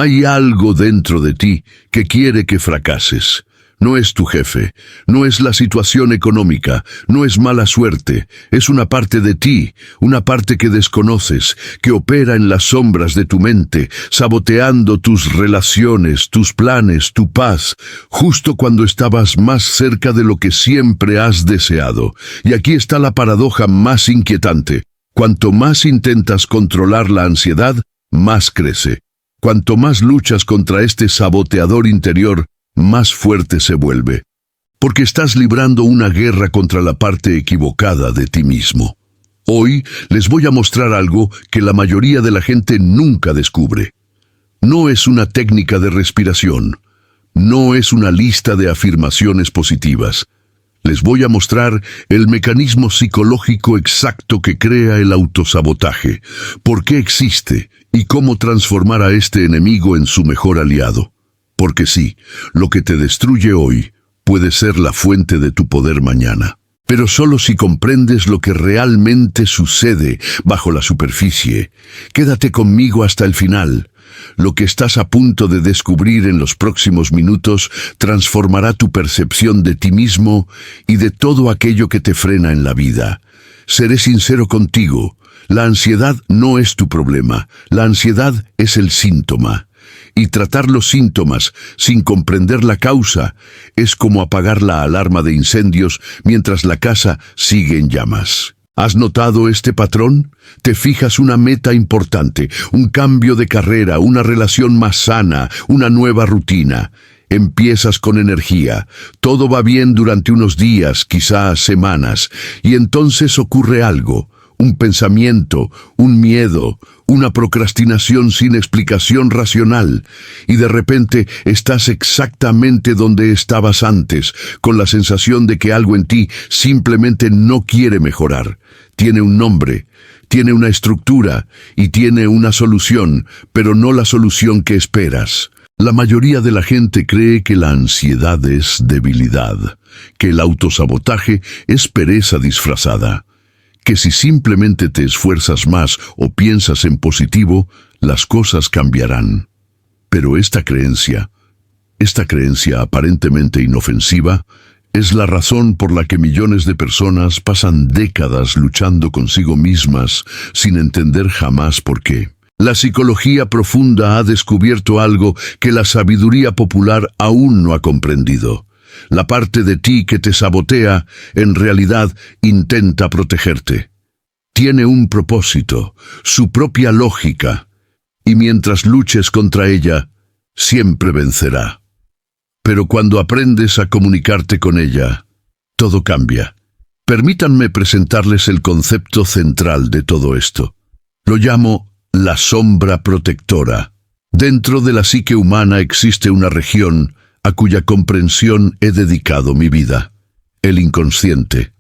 Hay algo dentro de ti que quiere que fracases. No es tu jefe, no es la situación económica, no es mala suerte, es una parte de ti, una parte que desconoces, que opera en las sombras de tu mente, saboteando tus relaciones, tus planes, tu paz, justo cuando estabas más cerca de lo que siempre has deseado. Y aquí está la paradoja más inquietante. Cuanto más intentas controlar la ansiedad, más crece. Cuanto más luchas contra este saboteador interior, más fuerte se vuelve, porque estás librando una guerra contra la parte equivocada de ti mismo. Hoy les voy a mostrar algo que la mayoría de la gente nunca descubre. No es una técnica de respiración, no es una lista de afirmaciones positivas. Les voy a mostrar el mecanismo psicológico exacto que crea el autosabotaje, por qué existe y cómo transformar a este enemigo en su mejor aliado. Porque sí, lo que te destruye hoy puede ser la fuente de tu poder mañana. Pero solo si comprendes lo que realmente sucede bajo la superficie. Quédate conmigo hasta el final. Lo que estás a punto de descubrir en los próximos minutos transformará tu percepción de ti mismo y de todo aquello que te frena en la vida. Seré sincero contigo. La ansiedad no es tu problema. La ansiedad es el síntoma. Y tratar los síntomas sin comprender la causa es como apagar la alarma de incendios mientras la casa sigue en llamas. ¿Has notado este patrón? Te fijas una meta importante, un cambio de carrera, una relación más sana, una nueva rutina. Empiezas con energía, todo va bien durante unos días, quizás semanas, y entonces ocurre algo. Un pensamiento, un miedo, una procrastinación sin explicación racional, y de repente estás exactamente donde estabas antes, con la sensación de que algo en ti simplemente no quiere mejorar. Tiene un nombre, tiene una estructura y tiene una solución, pero no la solución que esperas. La mayoría de la gente cree que la ansiedad es debilidad, que el autosabotaje es pereza disfrazada, que si simplemente te esfuerzas más o piensas en positivo, las cosas cambiarán. Pero esta creencia aparentemente inofensiva, es la razón por la que millones de personas pasan décadas luchando consigo mismas sin entender jamás por qué. La psicología profunda ha descubierto algo que la sabiduría popular aún no ha comprendido. La parte de ti que te sabotea, en realidad, intenta protegerte. Tiene un propósito, su propia lógica, y mientras luches contra ella, siempre vencerá. Pero cuando aprendes a comunicarte con ella, todo cambia. Permítanme presentarles el concepto central de todo esto. Lo llamo la sombra protectora. Dentro de la psique humana existe una región a cuya comprensión he dedicado mi vida, el inconsciente.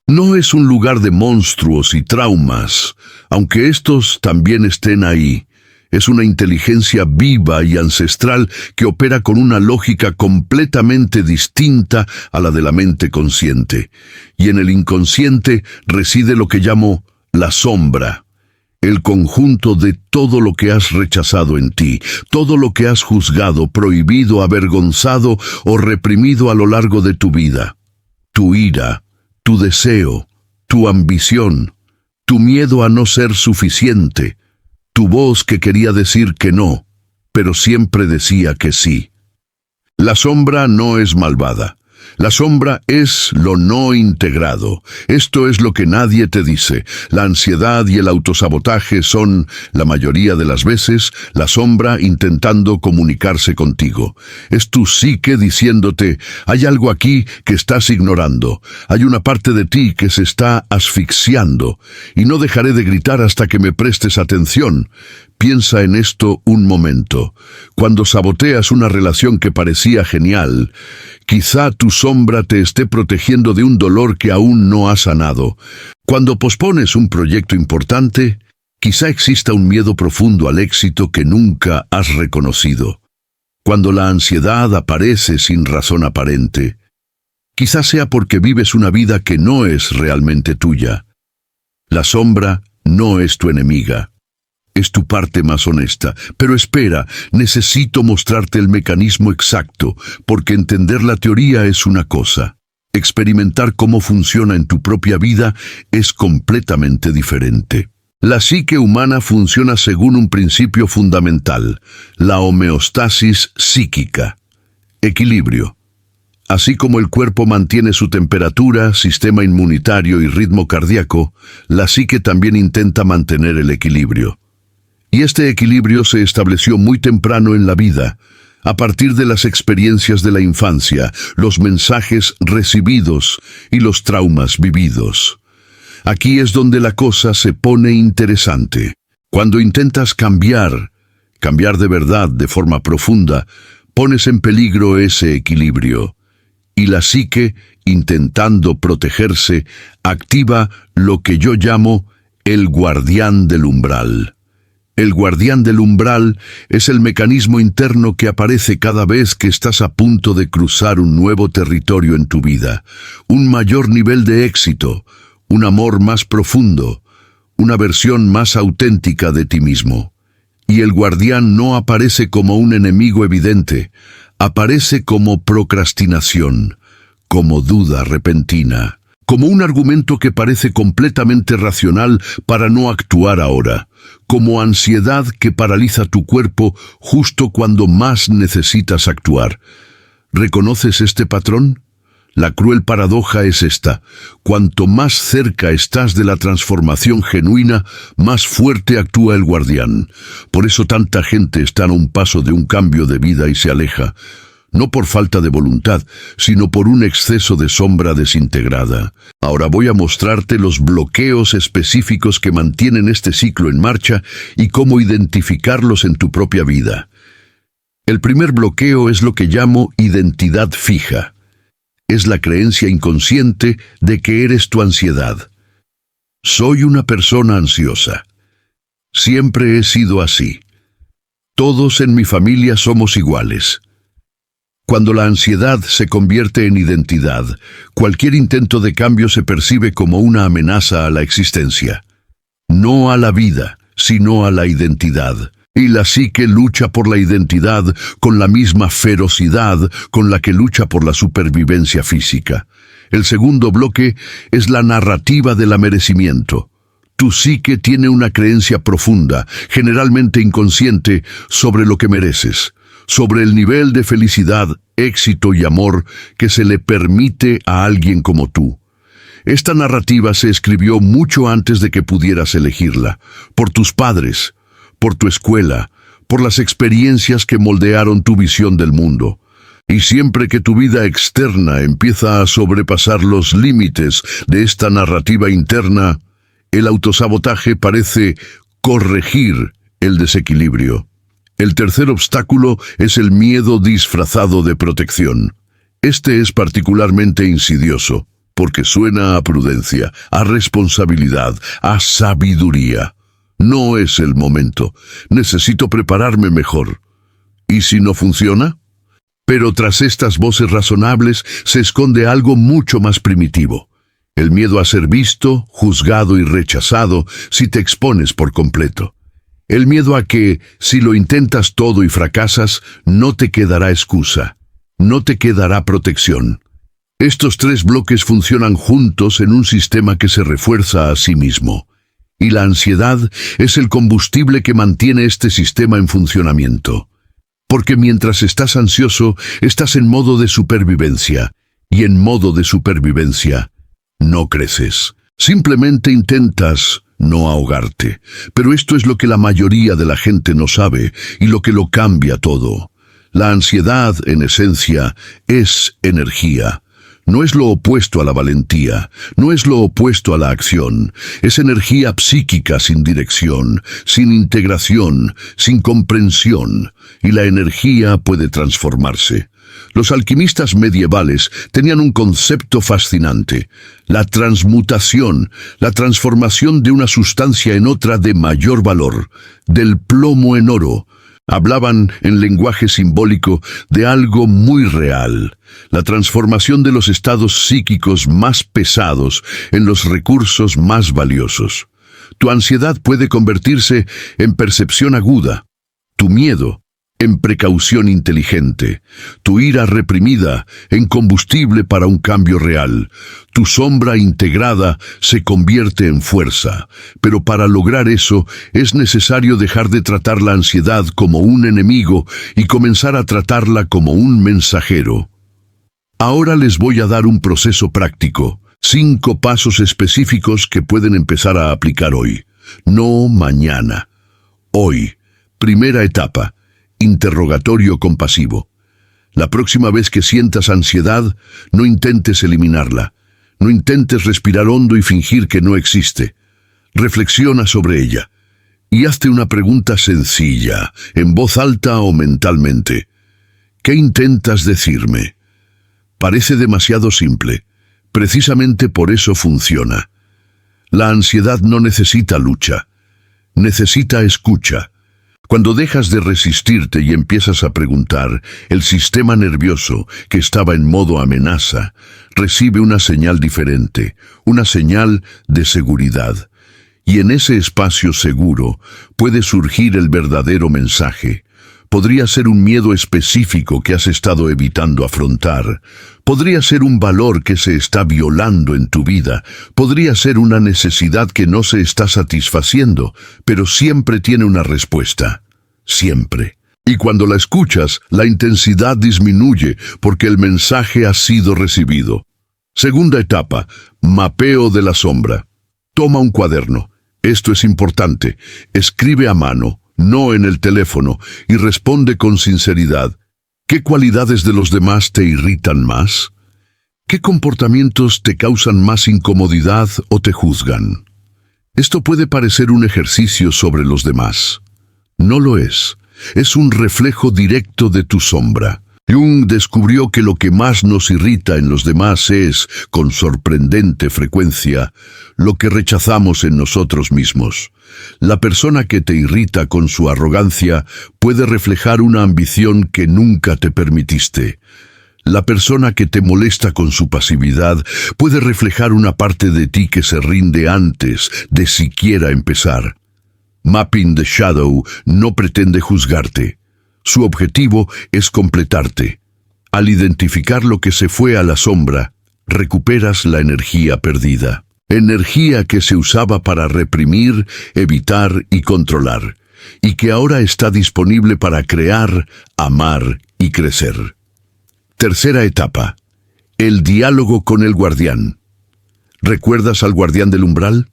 No es un lugar de monstruos y traumas, aunque estos también estén ahí. Es una inteligencia viva y ancestral que opera con una lógica completamente distinta a la de la mente consciente. Y en el inconsciente reside lo que llamo la sombra. El conjunto de todo lo que has rechazado en ti, todo lo que has juzgado, prohibido, avergonzado o reprimido a lo largo de tu vida. Tu ira, tu deseo, tu ambición, tu miedo a no ser suficiente, tu voz que quería decir que no, pero siempre decía que sí. La sombra no es malvada. La sombra es lo no integrado. Esto es lo que nadie te dice. La ansiedad y el autosabotaje son, la mayoría de las veces, la sombra intentando comunicarse contigo. Es tu psique diciéndote, hay algo aquí que estás ignorando. Hay una parte de ti que se está asfixiando. Y no dejaré de gritar hasta que me prestes atención. Piensa en esto un momento. Cuando saboteas una relación que parecía genial, quizá tu sombra te esté protegiendo de un dolor que aún no ha sanado. Cuando pospones un proyecto importante, quizá exista un miedo profundo al éxito que nunca has reconocido. Cuando la ansiedad aparece sin razón aparente, quizá sea porque vives una vida que no es realmente tuya. La sombra no es tu enemiga. Es tu parte más honesta. Pero espera, necesito mostrarte el mecanismo exacto, porque entender la teoría es una cosa. Experimentar cómo funciona en tu propia vida es completamente diferente. La psique humana funciona según un principio fundamental, la homeostasis psíquica, equilibrio. Así como el cuerpo mantiene su temperatura, sistema inmunitario y ritmo cardíaco, la psique también intenta mantener el equilibrio. Y este equilibrio se estableció muy temprano en la vida, a partir de las experiencias de la infancia, los mensajes recibidos y los traumas vividos. Aquí es donde la cosa se pone interesante. Cuando intentas cambiar de verdad, de forma profunda, pones en peligro ese equilibrio. Y la psique, intentando protegerse, activa lo que yo llamo el guardián del umbral. El guardián del umbral es el mecanismo interno que aparece cada vez que estás a punto de cruzar un nuevo territorio en tu vida, un mayor nivel de éxito, un amor más profundo, una versión más auténtica de ti mismo. Y el guardián no aparece como un enemigo evidente, aparece como procrastinación, como duda repentina, como un argumento que parece completamente racional para no actuar ahora, como ansiedad que paraliza tu cuerpo justo cuando más necesitas actuar. ¿Reconoces este patrón? La cruel paradoja es esta: cuanto más cerca estás de la transformación genuina, más fuerte actúa el guardián. Por eso tanta gente está a un paso de un cambio de vida y se aleja. No por falta de voluntad, sino por un exceso de sombra desintegrada. Ahora voy a mostrarte los bloqueos específicos que mantienen este ciclo en marcha y cómo identificarlos en tu propia vida. El primer bloqueo es lo que llamo identidad fija. Es la creencia inconsciente de que eres tu ansiedad. Soy una persona ansiosa. Siempre he sido así. Todos en mi familia somos iguales. Cuando la ansiedad se convierte en identidad, cualquier intento de cambio se percibe como una amenaza a la existencia. No a la vida, sino a la identidad. Y la psique lucha por la identidad con la misma ferocidad con la que lucha por la supervivencia física. El segundo bloque es la narrativa del merecimiento. Tu psique tiene una creencia profunda, generalmente inconsciente, sobre lo que mereces, sobre el nivel de felicidad, éxito y amor que se le permite a alguien como tú. Esta narrativa se escribió mucho antes de que pudieras elegirla, por tus padres, por tu escuela, por las experiencias que moldearon tu visión del mundo. Y siempre que tu vida externa empieza a sobrepasar los límites de esta narrativa interna, el autosabotaje parece corregir el desequilibrio. El tercer obstáculo es el miedo disfrazado de protección. Este es particularmente insidioso, porque suena a prudencia, a responsabilidad, a sabiduría. No es el momento. Necesito prepararme mejor. ¿Y si no funciona? Pero tras estas voces razonables se esconde algo mucho más primitivo. El miedo a ser visto, juzgado y rechazado si te expones por completo. El miedo a que, si lo intentas todo y fracasas, no te quedará excusa, no te quedará protección. Estos tres bloques funcionan juntos en un sistema que se refuerza a sí mismo. Y la ansiedad es el combustible que mantiene este sistema en funcionamiento. Porque mientras estás ansioso, estás en modo de supervivencia. Y en modo de supervivencia, no creces. Simplemente intentas no ahogarte. Pero esto es lo que la mayoría de la gente no sabe y lo que lo cambia todo. La ansiedad, en esencia, es energía. No es lo opuesto a la valentía, no es lo opuesto a la acción. Es energía psíquica sin dirección, sin integración, sin comprensión. Y la energía puede transformarse. Los alquimistas medievales tenían un concepto fascinante: la transmutación, la transformación de una sustancia en otra de mayor valor, del plomo en oro. Hablaban en lenguaje simbólico de algo muy real, la transformación de los estados psíquicos más pesados en los recursos más valiosos. Tu ansiedad puede convertirse en percepción aguda, tu miedo en precaución inteligente, tu ira reprimida en combustible para un cambio real. Tu sombra integrada se convierte en fuerza, pero para lograr eso es necesario dejar de tratar la ansiedad como un enemigo y comenzar a tratarla como un mensajero. Ahora les voy a dar un proceso práctico, 5 pasos específicos que pueden empezar a aplicar hoy, no mañana. Hoy, primera etapa. Interrogatorio compasivo. La próxima vez que sientas ansiedad, no intentes eliminarla. No intentes respirar hondo y fingir que no existe. Reflexiona sobre ella. Y hazte una pregunta sencilla, en voz alta o mentalmente. ¿Qué intentas decirme? Parece demasiado simple. Precisamente por eso funciona. La ansiedad no necesita lucha. Necesita escucha. Cuando dejas de resistirte y empiezas a preguntar, el sistema nervioso, que estaba en modo amenaza, recibe una señal diferente, una señal de seguridad. Y en ese espacio seguro puede surgir el verdadero mensaje. Podría ser un miedo específico que has estado evitando afrontar. Podría ser un valor que se está violando en tu vida. Podría ser una necesidad que no se está satisfaciendo, pero siempre tiene una respuesta. Siempre. Y cuando la escuchas, la intensidad disminuye porque el mensaje ha sido recibido. Segunda etapa, mapeo de la sombra. Toma un cuaderno. Esto es importante. Escribe a mano, no en el teléfono, y responde con sinceridad. ¿Qué cualidades de los demás te irritan más? ¿Qué comportamientos te causan más incomodidad o te juzgan? Esto puede parecer un ejercicio sobre los demás. No lo es. Es un reflejo directo de tu sombra. Jung descubrió que lo que más nos irrita en los demás es, con sorprendente frecuencia, lo que rechazamos en nosotros mismos. La persona que te irrita con su arrogancia puede reflejar una ambición que nunca te permitiste. La persona que te molesta con su pasividad puede reflejar una parte de ti que se rinde antes de siquiera empezar. Mapping the Shadow no pretende juzgarte. Su objetivo es completarte. Al identificar lo que se fue a la sombra, recuperas la energía perdida. Energía que se usaba para reprimir, evitar y controlar, y que ahora está disponible para crear, amar y crecer. Tercera etapa. El diálogo con el guardián. ¿Recuerdas al guardián del umbral?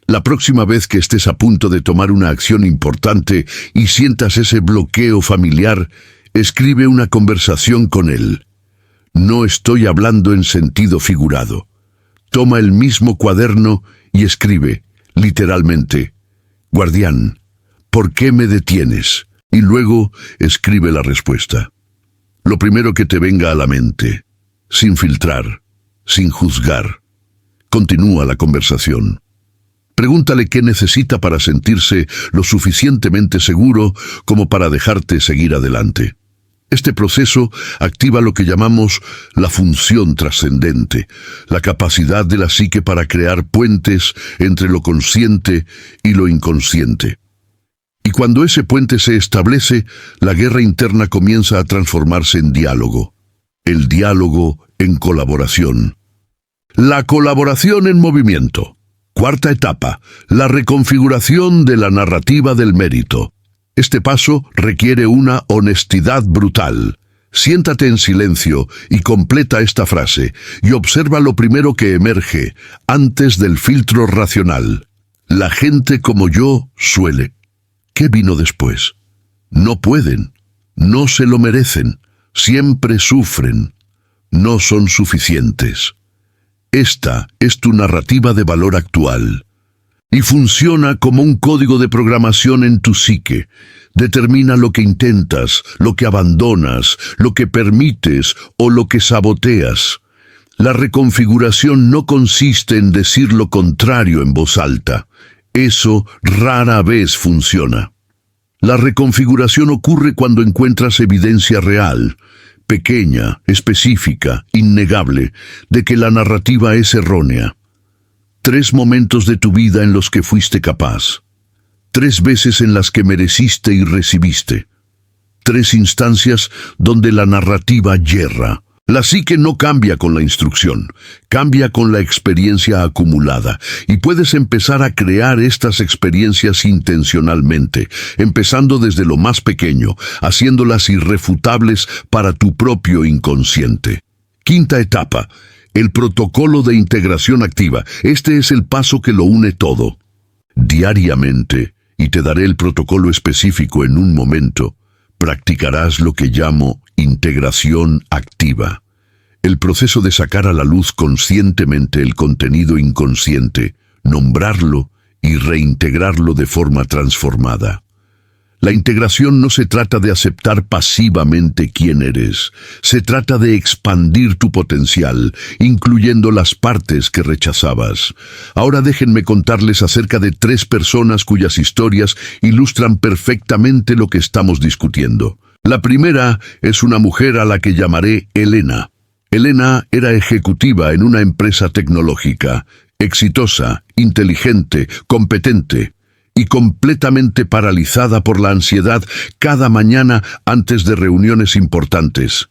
La próxima vez que estés a punto de tomar una acción importante y sientas ese bloqueo familiar, escribe una conversación con él. No estoy hablando en sentido figurado. Toma el mismo cuaderno y escribe, literalmente, «Guardián, ¿por qué me detienes?». Y luego escribe la respuesta. Lo primero que te venga a la mente, sin filtrar, sin juzgar. Continúa la conversación. Pregúntale qué necesita para sentirse lo suficientemente seguro como para dejarte seguir adelante. Este proceso activa lo que llamamos la función trascendente, la capacidad de la psique para crear puentes entre lo consciente y lo inconsciente. Y cuando ese puente se establece, la guerra interna comienza a transformarse en diálogo. El diálogo en colaboración. La colaboración en movimiento. Cuarta etapa, la reconfiguración de la narrativa del mérito. Este paso requiere una honestidad brutal. Siéntate en silencio y completa esta frase, y observa lo primero que emerge, antes del filtro racional. La gente como yo suele. ¿Qué vino después? No pueden, no se lo merecen, siempre sufren, no son suficientes. Esta es tu narrativa de valor actual. Y funciona como un código de programación en tu psique. Determina lo que intentas, lo que abandonas, lo que permites o lo que saboteas. La reconfiguración no consiste en decir lo contrario en voz alta. Eso rara vez funciona. La reconfiguración ocurre cuando encuentras evidencia real, pequeña, específica, innegable, de que la narrativa es errónea. 3 momentos de tu vida en los que fuiste capaz. 3 veces en las que mereciste y recibiste. 3 instancias donde la narrativa yerra. La psique no cambia con la instrucción, cambia con la experiencia acumulada, y puedes empezar a crear estas experiencias intencionalmente, empezando desde lo más pequeño, haciéndolas irrefutables para tu propio inconsciente. Quinta etapa, el protocolo de integración activa. Este es el paso que lo une todo. Diariamente, y te daré el protocolo específico en un momento, practicarás lo que llamo integración activa. El proceso de sacar a la luz conscientemente el contenido inconsciente, nombrarlo y reintegrarlo de forma transformada. La integración no se trata de aceptar pasivamente quién eres, se trata de expandir tu potencial, incluyendo las partes que rechazabas. Ahora déjenme contarles acerca de 3 personas cuyas historias ilustran perfectamente lo que estamos discutiendo. La primera es una mujer a la que llamaré Elena. Elena era ejecutiva en una empresa tecnológica, exitosa, inteligente, competente, y completamente paralizada por la ansiedad cada mañana antes de reuniones importantes.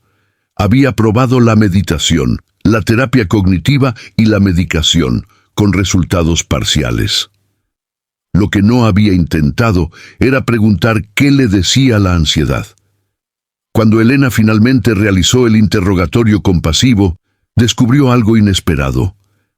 Había probado la meditación, la terapia cognitiva y la medicación, con resultados parciales. Lo que no había intentado era preguntar qué le decía la ansiedad. Cuando Elena finalmente realizó el interrogatorio compasivo, descubrió algo inesperado.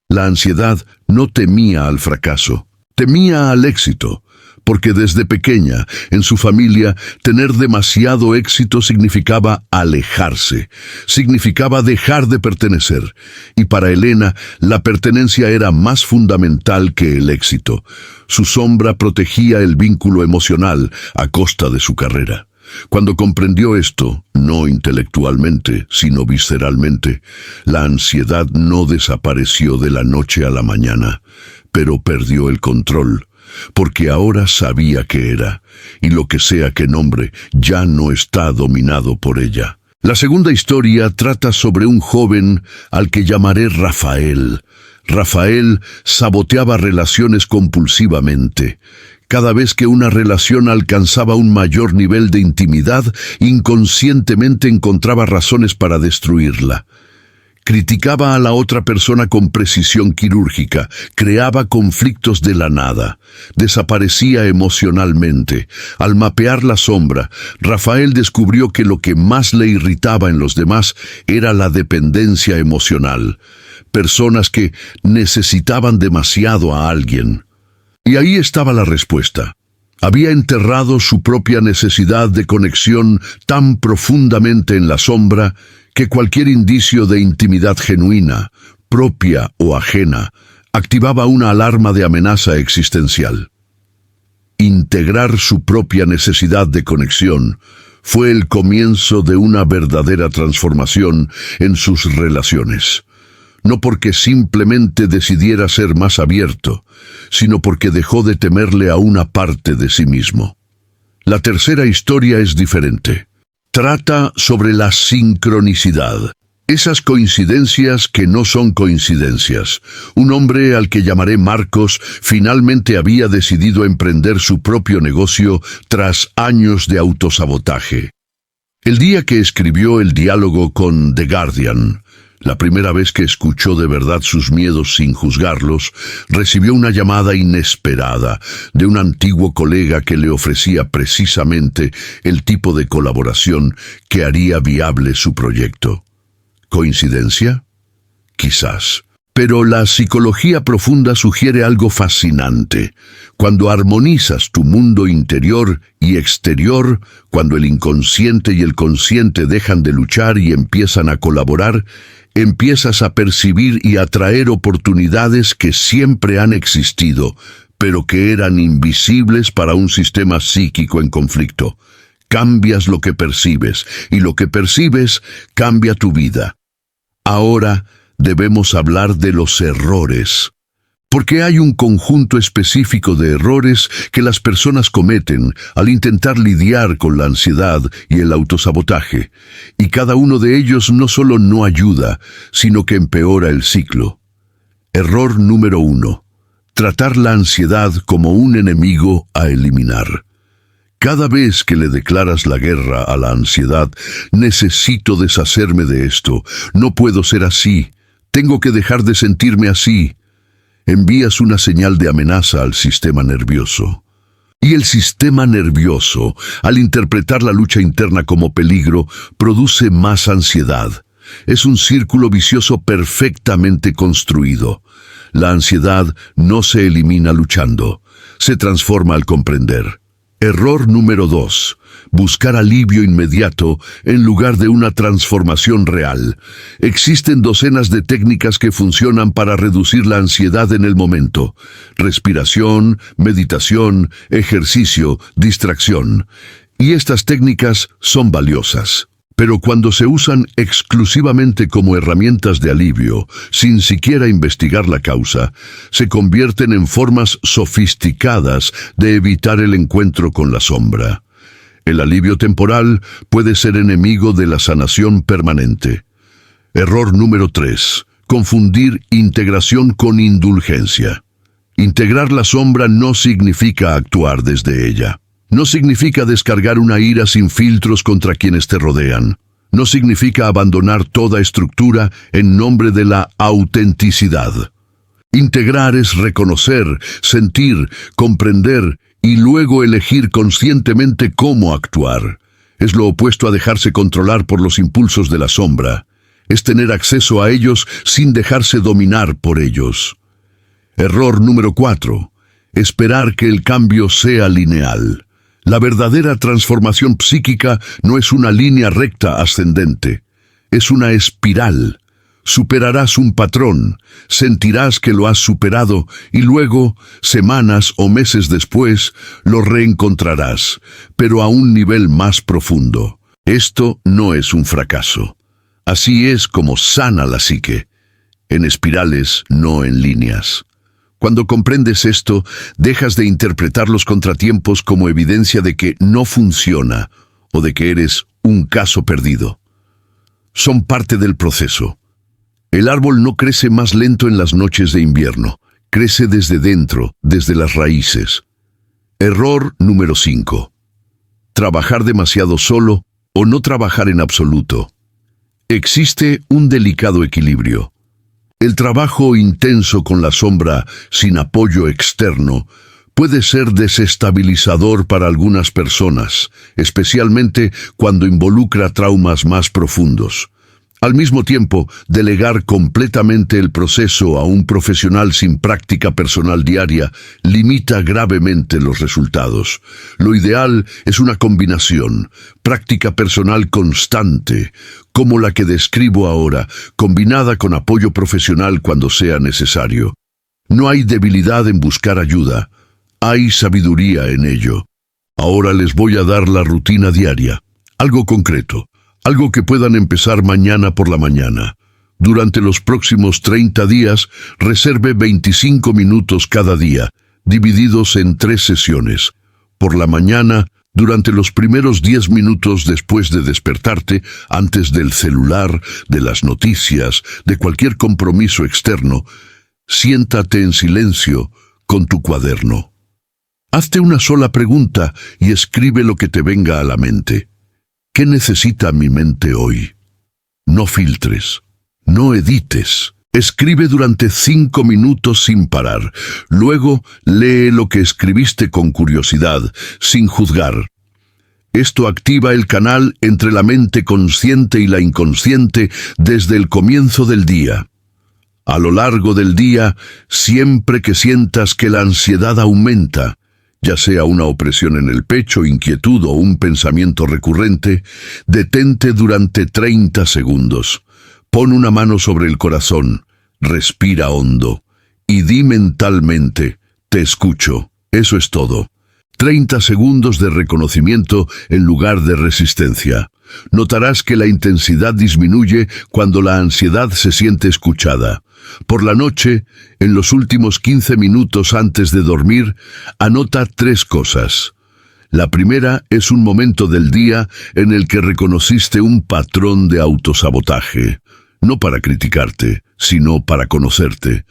La ansiedad no temía al fracaso. Temía al éxito, porque desde pequeña, en su familia, tener demasiado éxito significaba alejarse, significaba dejar de pertenecer, y para Elena la pertenencia era más fundamental que el éxito. Su sombra protegía el vínculo emocional a costa de su carrera. Cuando comprendió esto, no intelectualmente, sino visceralmente, la ansiedad no desapareció de la noche a la mañana, pero perdió el control, porque ahora sabía qué era, y lo que sea que nombre, ya no está dominado por ella. La segunda historia trata sobre un joven al que llamaré Rafael. Rafael saboteaba relaciones compulsivamente. Cada vez que una relación alcanzaba un mayor nivel de intimidad, inconscientemente encontraba razones para destruirla. Criticaba a la otra persona con precisión quirúrgica, creaba conflictos de la nada, desaparecía emocionalmente. Al mapear la sombra, Rafael descubrió que lo que más le irritaba en los demás era la dependencia emocional. Personas que necesitaban demasiado a alguien. Y ahí estaba la respuesta. Había enterrado su propia necesidad de conexión tan profundamente en la sombra que cualquier indicio de intimidad genuina, propia o ajena, activaba una alarma de amenaza existencial. Integrar su propia necesidad de conexión fue el comienzo de una verdadera transformación en sus relaciones. No porque simplemente decidiera ser más abierto, sino porque dejó de temerle a una parte de sí mismo. La tercera historia es diferente. Trata sobre la sincronicidad. Esas coincidencias que no son coincidencias. Un hombre al que llamaré Marcos finalmente había decidido emprender su propio negocio tras años de autosabotaje. El día que escribió el diálogo con The Guardian, la primera vez que escuchó de verdad sus miedos sin juzgarlos, recibió una llamada inesperada de un antiguo colega que le ofrecía precisamente el tipo de colaboración que haría viable su proyecto. ¿Coincidencia? Quizás. Pero la psicología profunda sugiere algo fascinante. Cuando armonizas tu mundo interior y exterior, cuando el inconsciente y el consciente dejan de luchar y empiezan a colaborar, empiezas a percibir y atraer oportunidades que siempre han existido, pero que eran invisibles para un sistema psíquico en conflicto. Cambias lo que percibes, y lo que percibes cambia tu vida. Ahora debemos hablar de los errores, porque hay un conjunto específico de errores que las personas cometen al intentar lidiar con la ansiedad y el autosabotaje, y cada uno de ellos no solo no ayuda, sino que empeora el ciclo. Error número 1. Tratar la ansiedad como un enemigo a eliminar. Cada vez que le declaras la guerra a la ansiedad, necesito deshacerme de esto, no puedo ser así, tengo que dejar de sentirme así. Envías una señal de amenaza al sistema nervioso. Y el sistema nervioso, al interpretar la lucha interna como peligro, produce más ansiedad. Es un círculo vicioso perfectamente construido. La ansiedad no se elimina luchando, se transforma al comprender. Error número 2. Buscar alivio inmediato en lugar de una transformación real. Existen docenas de técnicas que funcionan para reducir la ansiedad en el momento. Respiración, meditación, ejercicio, distracción. Y estas técnicas son valiosas. Pero cuando se usan exclusivamente como herramientas de alivio, sin siquiera investigar la causa, se convierten en formas sofisticadas de evitar el encuentro con la sombra. El alivio temporal puede ser enemigo de la sanación permanente. Error número 3. Confundir integración con indulgencia. Integrar la sombra no significa actuar desde ella. No significa descargar una ira sin filtros contra quienes te rodean. No significa abandonar toda estructura en nombre de la autenticidad. Integrar es reconocer, sentir, comprender y luego elegir conscientemente cómo actuar. Es lo opuesto a dejarse controlar por los impulsos de la sombra. Es tener acceso a ellos sin dejarse dominar por ellos. Error número 4. Esperar que el cambio sea lineal. La verdadera transformación psíquica no es una línea recta ascendente, es una espiral. Superarás un patrón, sentirás que lo has superado y luego, semanas o meses después, lo reencontrarás, pero a un nivel más profundo. Esto no es un fracaso. Así es como sana la psique, en espirales, no en líneas. Cuando comprendes esto, dejas de interpretar los contratiempos como evidencia de que no funciona o de que eres un caso perdido. Son parte del proceso. El árbol no crece más lento en las noches de invierno, crece desde dentro, desde las raíces. Error número 5. Trabajar demasiado solo o no trabajar en absoluto. Existe un delicado equilibrio. El trabajo intenso con la sombra, sin apoyo externo, puede ser desestabilizador para algunas personas, especialmente cuando involucra traumas más profundos. Al mismo tiempo, delegar completamente el proceso a un profesional sin práctica personal diaria limita gravemente los resultados. Lo ideal es una combinación, práctica personal constante, como la que describo ahora, combinada con apoyo profesional cuando sea necesario. No hay debilidad en buscar ayuda, hay sabiduría en ello. Ahora les voy a dar la rutina diaria, algo concreto. Algo que puedan empezar mañana por la mañana. Durante los próximos 30 días, reserve 25 minutos cada día, divididos en 3 sesiones. Por la mañana, durante los primeros 10 minutos después de despertarte, antes del celular, de las noticias, de cualquier compromiso externo, siéntate en silencio con tu cuaderno. Hazte una sola pregunta y escribe lo que te venga a la mente. ¿Qué necesita mi mente hoy? No filtres, no edites. Escribe durante 5 minutos sin parar. Luego, lee lo que escribiste con curiosidad, sin juzgar. Esto activa el canal entre la mente consciente y la inconsciente desde el comienzo del día. A lo largo del día, siempre que sientas que la ansiedad aumenta, ya sea una opresión en el pecho, inquietud o un pensamiento recurrente, detente durante 30 segundos. Pon una mano sobre el corazón, respira hondo y di mentalmente, te escucho. Eso es todo. 30 segundos de reconocimiento en lugar de resistencia. Notarás que la intensidad disminuye cuando la ansiedad se siente escuchada. Por la noche, en los últimos 15 minutos antes de dormir, anota 3 cosas. La primera es un momento del día en el que reconociste un patrón de autosabotaje, no para criticarte, sino para conocerte.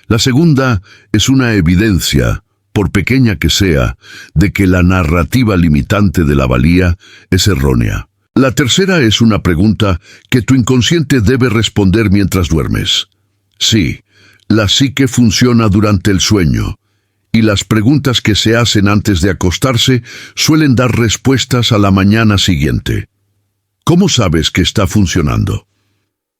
La segunda es una evidencia, por pequeña que sea, de que la narrativa limitante de la valía es errónea. La tercera es una pregunta que tu inconsciente debe responder mientras duermes. Sí, la psique funciona durante el sueño, y las preguntas que se hacen antes de acostarse suelen dar respuestas a la mañana siguiente. ¿Cómo sabes que está funcionando?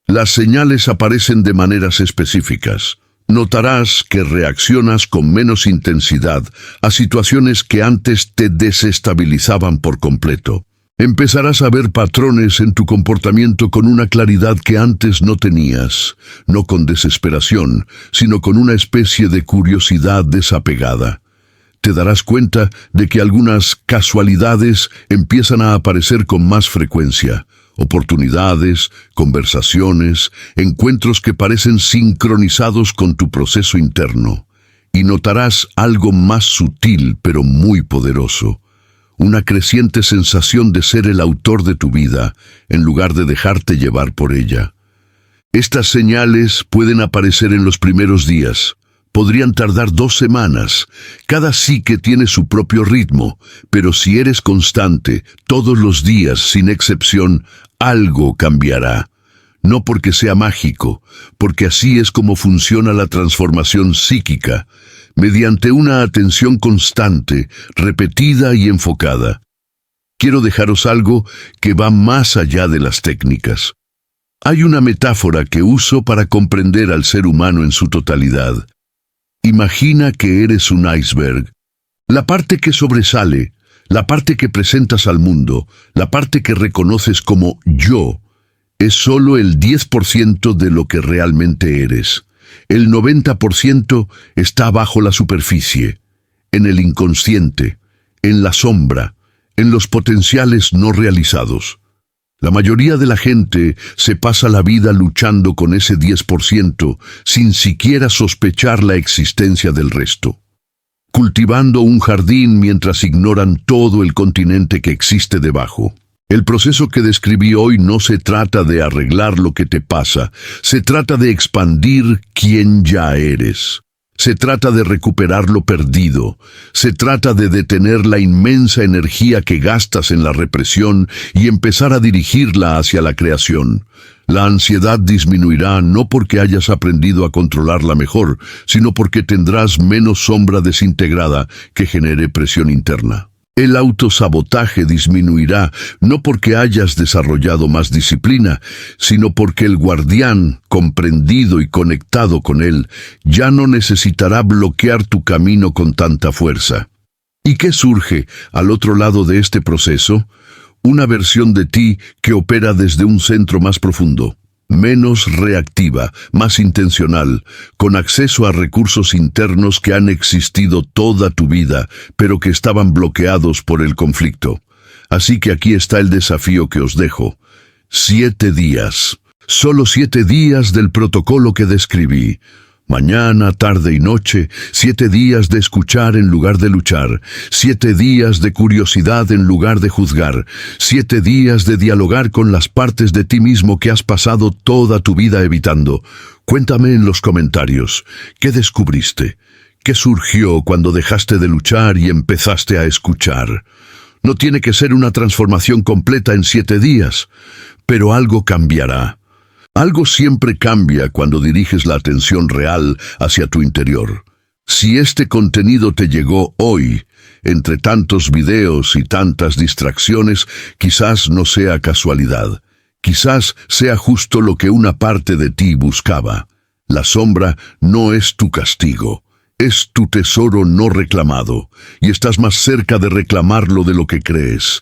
Las señales aparecen de maneras específicas. Notarás que reaccionas con menos intensidad a situaciones que antes te desestabilizaban por completo. Empezarás a ver patrones en tu comportamiento con una claridad que antes no tenías, no con desesperación, sino con una especie de curiosidad desapegada. Te darás cuenta de que algunas casualidades empiezan a aparecer con más frecuencia. Oportunidades, conversaciones, encuentros que parecen sincronizados con tu proceso interno. Y notarás algo más sutil pero muy poderoso. Una creciente sensación de ser el autor de tu vida, en lugar de dejarte llevar por ella. Estas señales pueden aparecer en los primeros días. Podrían tardar 2 semanas. Cada psique tiene su propio ritmo, pero si eres constante, todos los días, sin excepción, algo cambiará. No porque sea mágico, porque así es como funciona la transformación psíquica, mediante una atención constante, repetida y enfocada. Quiero dejaros algo que va más allá de las técnicas. Hay una metáfora que uso para comprender al ser humano en su totalidad. Imagina que eres un iceberg. La parte que sobresale, la parte que presentas al mundo, la parte que reconoces como yo, es solo el 10% de lo que realmente eres. El 90% está bajo la superficie, en el inconsciente, en la sombra, en los potenciales no realizados. La mayoría de la gente se pasa la vida luchando con ese 10% sin siquiera sospechar la existencia del resto. Cultivando un jardín mientras ignoran todo el continente que existe debajo. El proceso que describí hoy no se trata de arreglar lo que te pasa, se trata de expandir quién ya eres. Se trata de recuperar lo perdido, se trata de detener la inmensa energía que gastas en la represión y empezar a dirigirla hacia la creación. La ansiedad disminuirá no porque hayas aprendido a controlarla mejor, sino porque tendrás menos sombra desintegrada que genere presión interna. El autosabotaje disminuirá no porque hayas desarrollado más disciplina, sino porque el guardián, comprendido y conectado con él, ya no necesitará bloquear tu camino con tanta fuerza. ¿Y qué surge al otro lado de este proceso? Una versión de ti que opera desde un centro más profundo, menos reactiva, más intencional, con acceso a recursos internos que han existido toda tu vida, pero que estaban bloqueados por el conflicto. Así que aquí está el desafío que os dejo. 7 días. Solo 7 días del protocolo que describí. Mañana, tarde y noche, 7 días de escuchar en lugar de luchar, 7 días de curiosidad en lugar de juzgar, 7 días de dialogar con las partes de ti mismo que has pasado toda tu vida evitando. Cuéntame en los comentarios, ¿qué descubriste? ¿Qué surgió cuando dejaste de luchar y empezaste a escuchar? No tiene que ser una transformación completa en 7 días, pero algo cambiará. Algo siempre cambia cuando diriges la atención real hacia tu interior. Si este contenido te llegó hoy, entre tantos videos y tantas distracciones, quizás no sea casualidad. Quizás sea justo lo que una parte de ti buscaba. La sombra no es tu castigo, es tu tesoro no reclamado, y estás más cerca de reclamarlo de lo que crees.